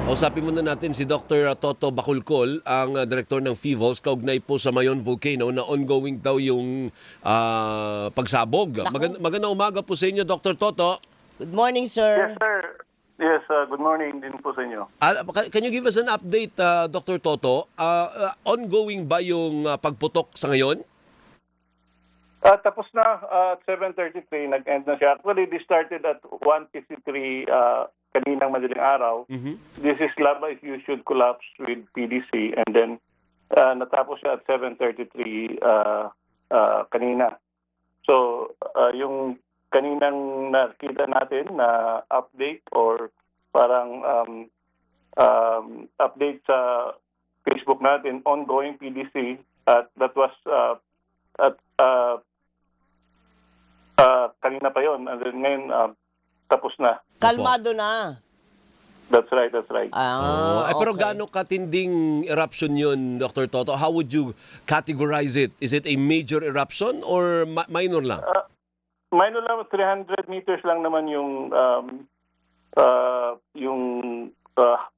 Kausapin muna natin si Dr. Toto Bacolcol, ang direktor ng FIVOLS, kaugnay po sa Mayon Volcano na ongoing daw yung pagsabog. Naku. Magandang umaga po sa inyo, Dr. Toto. Good morning, sir. Yes, sir. Yes, good morning din po sa inyo. Can you give us an update, Dr. Toto? Ongoing ba yung pagputok sa ngayon? Tapos na at 7:33, nag-end na siya. Actually, this started at 1:53 kaninang madaling araw. This is lava diffusion collapse with PDC, and then natapos siya at 7:33 kanina. So, yung kaninang nakita natin na update or parang update sa Facebook natin, ongoing PDC, at that was kanina pa yon, and then ngayon tapos na. Kalmado na. That's right, that's right. Pero Okay. gaano katinding eruption yun, Dr. Toto? How would you categorize it? Is it a major eruption or minor lang? Minor lang, 300 meters lang naman yung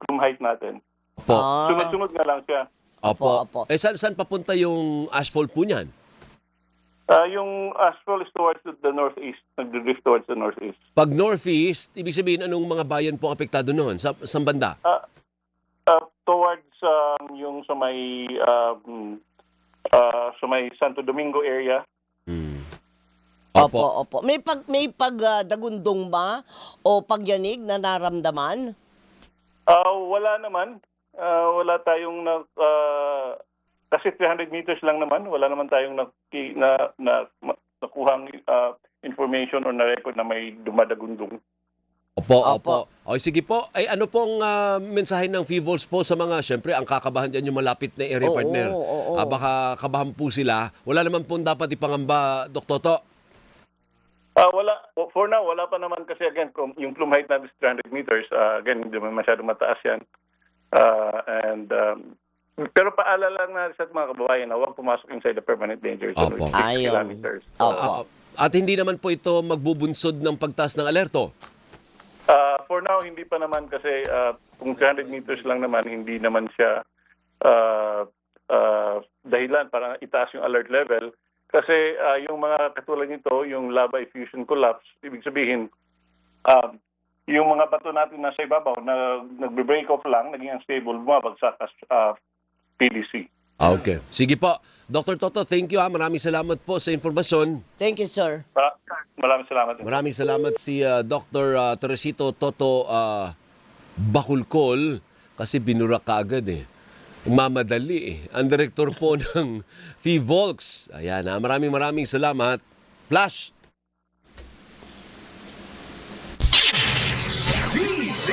room height natin. Opo. Sunod-sunod nga lang siya. Opo. Opo. Saan papunta yung asphalt po niyan? Yung asphalt is towards the northeast, nag-drift towards the northeast. Pag northeast, ibig sabihin anong mga bayan po apektado noon? Saan banda? Towards yung sa may Santo Domingo area. Opo, opo. May dagundong ba o pagyanig na naramdaman? Wala naman. Wala tayong kasi 300 meters lang naman, wala naman tayong nakuhang information or na-record na may dumadagundong. Opo. O sige po, ay ano pong mensahe ng FIVOLS po sa mga, syempre, ang kakabahan dyan yung malapit na area partner. Oo. Baka kabahan po sila. Wala naman po dapat ipangamba, Dr. Toto. Wala. For now, wala pa naman kasi again, yung plume height natin is 300 meters. Again, hindi naman masyadong mataas yan. Pero paalala lang na sa mga kababayan na huwag pumasok inside the permanent danger zone with 6 Ayun. kilometers. Opo. At hindi naman po ito magbubunsod ng pagtaas ng alerto. For now, hindi pa naman kasi kung 300 meters lang naman, hindi naman siya dahilan para itaas yung alert level. Kasi yung mga katulad nito, yung lava effusion collapse, ibig sabihin, yung mga bato natin nasa ibabaw na nagbe-break off lang, naging unstable, bumabagsak as PDC. Okay. Sige po. Dr. Toto, thank you. Maraming salamat po sa informasyon. Thank you, sir. Maraming salamat. Maraming salamat si Dr. Teresito Toto Bacolcol kasi binura ka agad eh. Mamadali eh. Ang direktor po ng FIVOLS. Ayan, maraming salamat. Flash!